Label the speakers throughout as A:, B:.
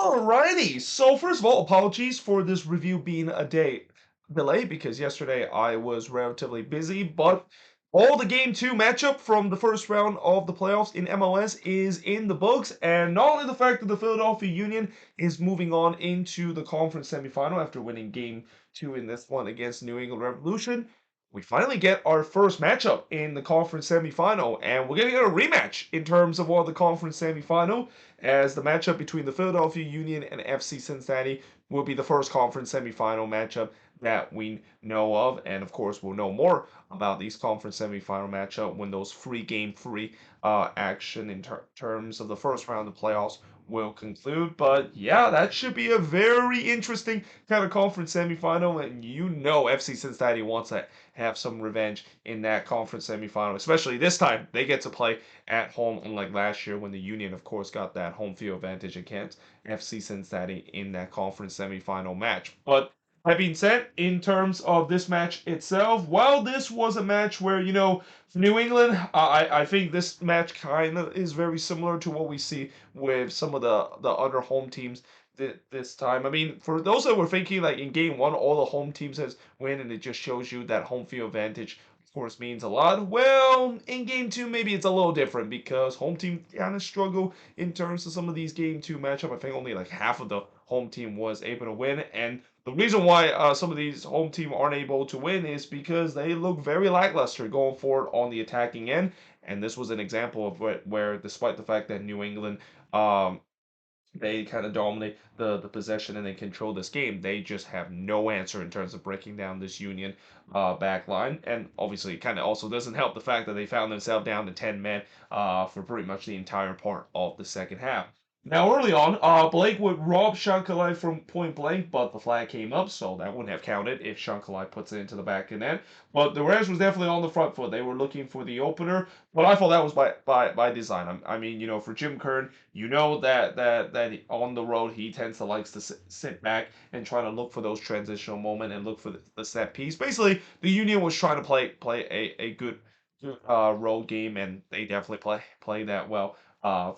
A: Alrighty, so first of all, apologies for this review being a day delayed because yesterday I was relatively busy, but all the game two matchup from the first round of the playoffs in MLS is in the books, and not only the fact that the Philadelphia Union is moving on into the conference semifinal after winning game two in this one against New England Revolution, we finally get our first matchup in the conference semifinal, and we're gonna get a rematch in terms of the conference semifinal as the matchup between the Philadelphia Union and FC Cincinnati will be the first conference semifinal matchup that we know of. And of course, we'll know more about these conference semifinal matchup when those free action in terms of the first round of the playoffs will conclude. But yeah, that should be a very interesting kind of conference semifinal. And FC Cincinnati wants to have some revenge in that conference semifinal, especially this time they get to play at home, unlike last year when the Union, of course, got that home field advantage against FC Cincinnati in that conference semifinal match. But that being said, in terms of this match itself, while this was a match where, for New England, I think this match kind of is very similar to what we see with some of the other home teams this time. I mean, for those that were thinking like in game one, all the home teams has win, and it just shows you that home field advantage course means a lot. Well, in game two, maybe it's a little different because home team kind of struggle in terms of some of these game two matchup. I think only like half of the home team was able to win, and the reason why some of these home team aren't able to win is because they look very lackluster going forward on the attacking end. And this was an example of where despite the fact that New England they kind of dominate the possession and they control this game. They just have no answer in terms of breaking down this Union back line. And obviously, it kind of also doesn't help the fact that they found themselves down to 10 men for pretty much the entire part of the second half. Now, early on, Blake would rob Shankalai from point blank, but the flag came up, so that wouldn't have counted if Shankalai puts it into the back of net. But the Reds was definitely on the front foot. They were looking for the opener, but I thought that was by design. I mean, for Jim Kern, that on the road he tends to likes to sit back and try to look for those transitional moment and look for the set piece. Basically, the Union was trying to play a good road game, and they definitely play that well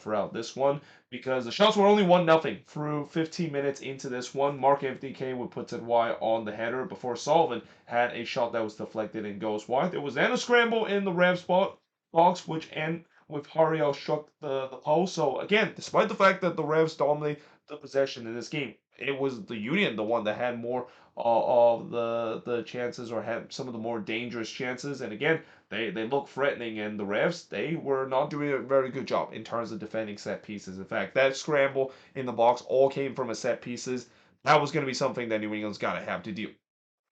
A: throughout this one because the shots were only 1-0 through 15 minutes into this one. Mark-Anthony Kaye would put it wide on the header before Sullivan had a shot that was deflected and goes wide. There was then a scramble in the Rev spot box, which end with Hariel struck the post. So again, despite the fact that the Revs dominate the possession in this game, it was the Union the one that had more of the chances or had some of the more dangerous chances. And again, they look threatening, and the Revs they were not doing a very good job in terms of defending set pieces. In fact, that scramble in the box all came from a set pieces. That was going to be something that New England's got to have to deal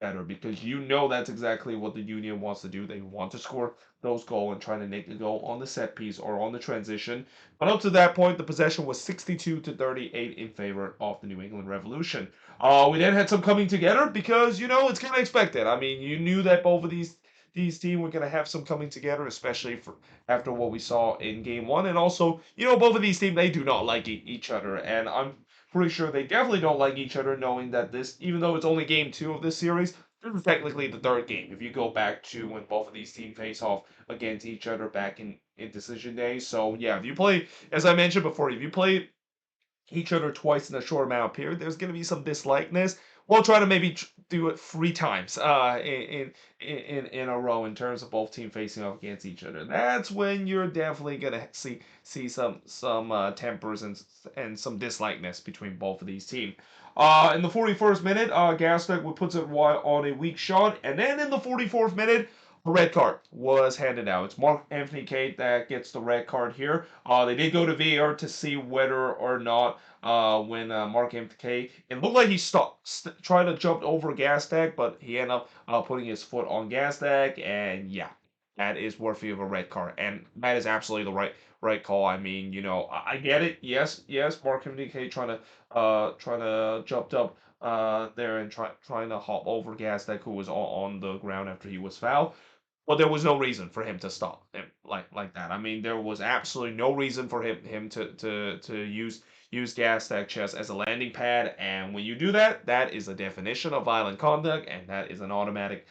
A: better because that's exactly what the Union wants to do. They want to score those goals and try to make the goal on the set piece or on the transition. But up to that point, the possession was 62 to 38 in favor of the New England Revolution. We then had some coming together because it's kind of expected. I mean, you knew that both of these teams were going to have some coming together, especially for after what we saw in game one. And also, both of these teams, they do not like each other. And I'm pretty sure they definitely don't like each other, knowing that this, even though it's only game two of this series, this is technically the third game. If you go back to when both of these teams face off against each other back in decision day. So yeah, if you play, as I mentioned before, if you play each other twice in a short amount of period, there's going to be some dislikeness. We'll try to maybe do it 3 times in a row in terms of both teams facing off against each other. That's when you're definitely gonna see some tempers and some dislikeness between both of these teams. In the 41st minute, Gasbeck would put it wide on a weak shot, and then in the 44th minute, a red card was handed out. It's Mark-Anthony Kaye that gets the red card here. They did go to VAR to see whether or not when Mark-Anthony Kaye, it looked like he stopped, tried to jump over Gastek, but he ended up putting his foot on Gastek, and yeah, that is worthy of a red card, and that is absolutely the right call. I mean, I get it. Yes, Mark-Anthony Kaye trying to jump up there and trying to hop over Gastek, who was on the ground after he was fouled. Well, there was no reason for him to stop him like that. I mean, there was absolutely no reason for him to use gas stack chest as a landing pad. And when you do that, that is a definition of violent conduct, and that is an automatic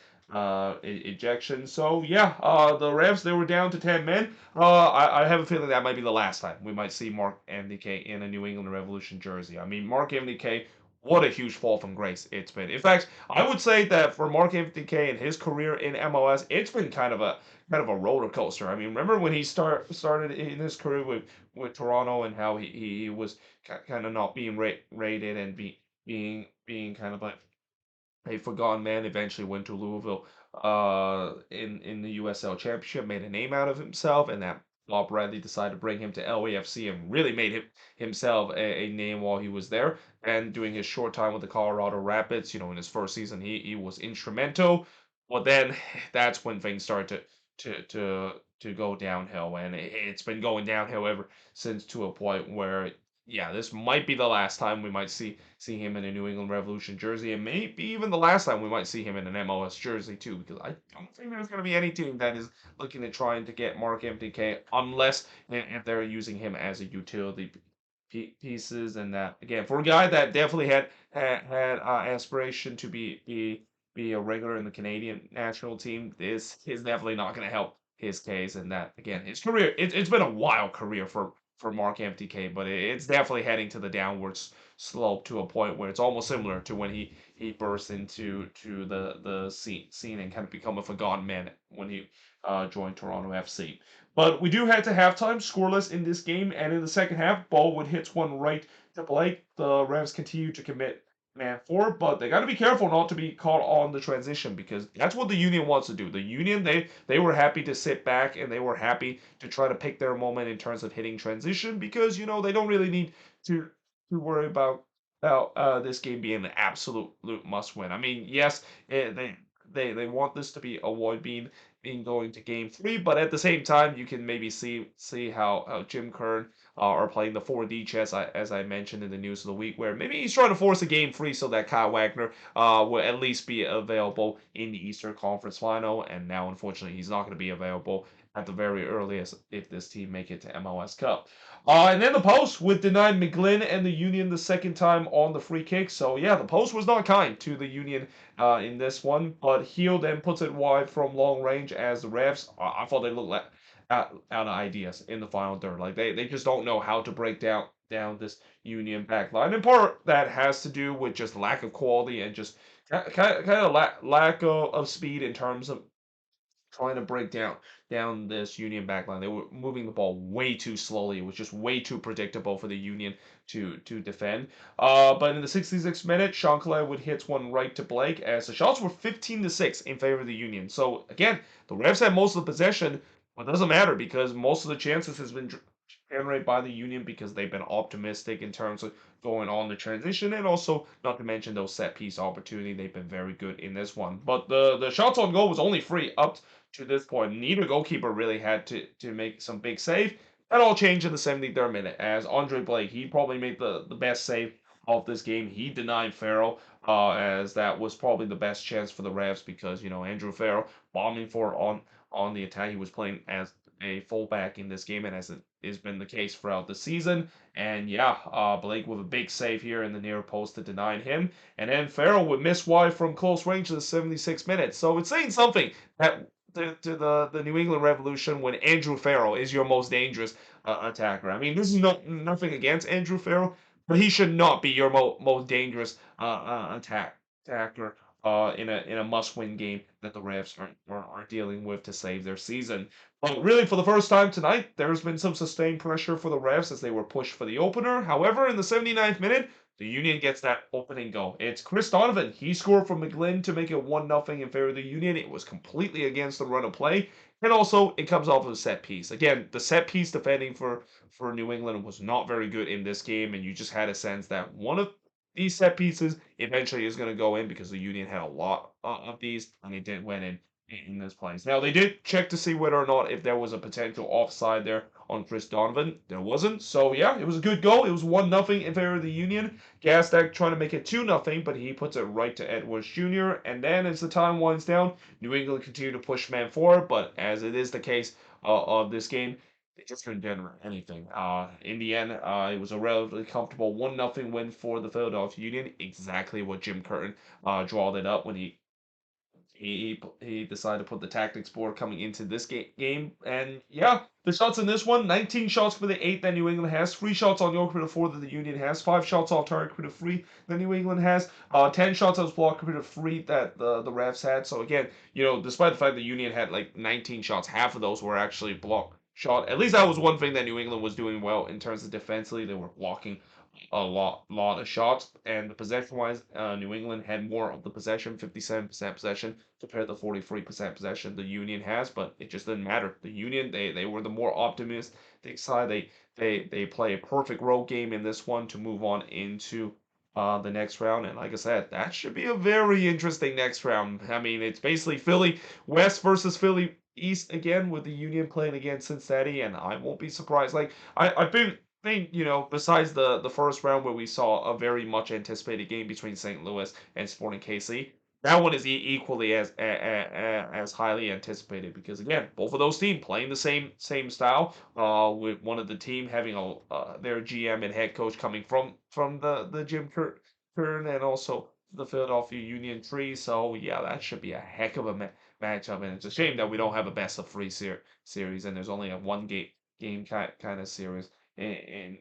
A: ejection. So yeah, the Revs they were down to 10 men. I have a feeling that might be the last time we might see Mark MDK in a New England Revolution jersey. I mean, Mark MDK, what a huge fall from grace it's been. In fact, I would say that for Mark MDK and his career in MLS, it's been kind of a roller coaster. I mean, remember when he started in his career with Toronto and how he was kind of not being rated and being kind of like a forgotten man, eventually went to Louisville in the USL Championship, made a name out of himself, and that Bob Bradley decided to bring him to LAFC and really made himself a name while he was there. And doing his short time with the Colorado Rapids, in his first season, he was instrumental. But then that's when things started to go downhill, and it's been going downhill ever since, to a point where yeah, this might be the last time we might see him in a New England Revolution jersey, and maybe even the last time we might see him in an MLS jersey too, because I don't think there's going to be any team that is looking at trying to get Mark MTK unless if they're using him as a utility pieces. And that again, for a guy that definitely had aspiration to be a regular in the Canadian national team, this is definitely not going to help his case. And that again, his career, it's been a wild career for Mark MTK, but it's definitely heading to the downwards slope, to a point where it's almost similar to when he burst into the scene and kind of become a forgotten man when he joined Toronto FC. But we do head to halftime, scoreless in this game, and in the second half, Ballwood hits one right to Blake. The Revs continue to commit man forward, but they got to be careful not to be caught on the transition, because that's what the Union wants to do. The Union, they were happy to sit back and they were happy to try to pick their moment in terms of hitting transition, because they don't really need to worry about this game being an absolute must win. I mean, yes, they want this to be avoid being going to game three, but at the same time, you can maybe see how Jim Kern are playing the 4D chess, as I mentioned in the news of the week, where maybe he's trying to force a game free so that Kyle Wagner will at least be available in the Eastern Conference Final. And now, unfortunately, he's not going to be available at the very earliest if this team make it to MLS Cup. And then the post would deny McGlynn and the Union the second time on the free kick. So yeah, the post was not kind to the Union in this one, but Heel then puts it wide from long range as the refs. I thought they looked like out of ideas in the final third. Like they just don't know how to break down this Union back line. And part that has to do with just lack of quality and just kind of lack of speed in terms of trying to break down this Union backline. They were moving the ball way too slowly. It was just way too predictable for the Union to defend. But in the 66th minute, Shankly would hit one right to Blake as the shots were 15-6 in favor of the Union. So again, the Revs had most of the possession, but it doesn't matter because most of the chances has been generated by the Union because they've been optimistic in terms of going on the transition, and also not to mention those set piece opportunity. They've been very good in this one. But the shots on goal was only three up to this point. Neither goalkeeper really had to make some big save. That all changed in the 73rd minute as Andre Blake, he probably made the best save of this game. He denied Farrell, as that was probably the best chance for the Revs because, Andrew Farrell bombing for on the attack. He was playing as a fullback in this game, and as it has been the case throughout the season. And yeah, Blake with a big save here in the near post to deny him. And then Farrell would miss wide from close range in the 76 minutes. So it's saying something that to the New England Revolution when Andrew Farrell is your most dangerous attacker. I mean, this is nothing against Andrew Farrell, but he should not be your most dangerous attacker in a must-win game that the Revs are dealing with to save their season. But really, for the first time tonight, there's been some sustained pressure for the Revs as they were pushed for the opener. However, in the 79th minute, the Union gets that opening goal. It's Chris Donovan. He scored from McGlynn to make it 1-0 in favor of the Union. It was completely against the run of play. And also, it comes off of a set piece. Again, the set piece defending for New England was not very good in this game, and you just had a sense that one of these set pieces eventually is going to go in because the Union had a lot of these, and it didn't win in this place. Now, they did check to see whether or not if there was a potential offside there on Chris Donovan. There wasn't. So, yeah, it was a good goal. It was 1-0 in favor of the Union. Gastak trying to make it 2-0, but he puts it right to Edwards Jr. And then as the time winds down, New England continue to push man forward, but as it is the case of this game, they just couldn't generate anything. In the end, it was a relatively comfortable 1-0 win for the Philadelphia Union. Exactly what Jim Curtin drawed it up when he he decided to put the tactics board coming into this game, and yeah, the shots in this one, 19 shots for the 8 that New England has, 3 shots on goal for the 4 that the Union has, 5 shots off target for the 3 that New England has, 10 shots as blocked for the 3 that the refs had. So again, despite the fact the Union had like 19 shots, half of those were actually blocked shot. At least that was one thing that New England was doing well in terms of defensively. They were blocking a lot of shots. And the possession wise, New England had more of the possession, 57% possession compared to 43% possession the Union has, but it just didn't matter. The Union, they were the more optimistic side. They play a perfect road game in this one to move on into the next round. And like I said, that should be a very interesting next round. I mean, it's basically Philly West versus Philly East again, with the Union playing against Cincinnati, and I won't be surprised. Like I've been think, besides the first round where we saw a very much anticipated game between St. Louis and Sporting KC, that one is equally as highly anticipated because again, both of those teams playing the same style. With one of the team having their GM and head coach coming from the Jim Kern and also the Philadelphia Union tree. So yeah, that should be a heck of a matchup, and it's a shame that we don't have a best of three series and there's only a one game kind of series in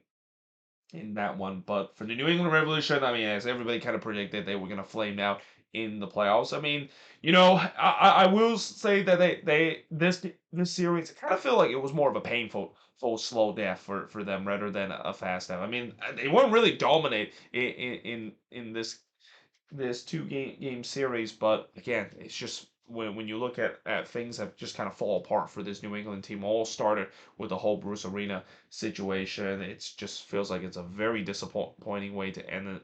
A: in that one. But for the New England Revolution, I mean, as everybody kind of predicted, they were going to flame out in the playoffs. I mean, I will say that this series, I kind of feel like it was more of a painful full slow death for them rather than a fast death. I mean, they weren't really dominate in this two game series, but again, it's just when you look at things that just kind of fall apart for this New England team, all started with the whole Bruce Arena situation. It just feels like it's a very disappointing way to end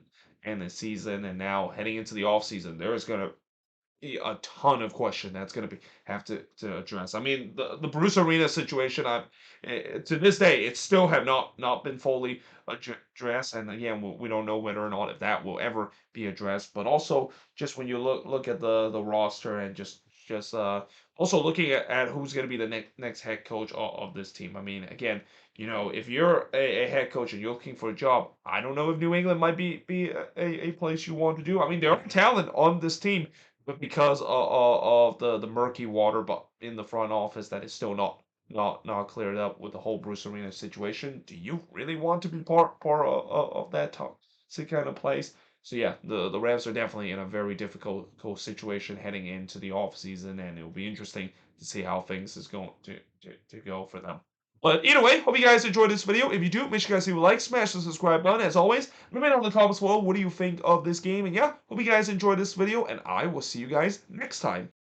A: the season, and now heading into the off season, there is gonna a ton of question that's going to be have to address. I mean, the Bruce Arena situation, to this day, it still have not been fully addressed, and again, we don't know whether or not if that will ever be addressed. But also, just when you look at the roster and just also looking at who's going to be the next head coach of this team. I mean, again, if you're a head coach and you're looking for a job, I don't know if New England might be a place you want to do. I mean, there are talent on this team, but because of the murky water, but in the front office that is still not cleared up with the whole Bruce Arena situation, do you really want to be part of that toxic kind of place? So yeah, the Rams are definitely in a very difficult situation heading into the off season, and it'll be interesting to see how things is going to go for them. But either way, hope you guys enjoyed this video. If you do, make sure you guys leave a like, smash the subscribe button. As always, let me know in the comments below what do you think of this game. And yeah, hope you guys enjoyed this video, and I will see you guys next time.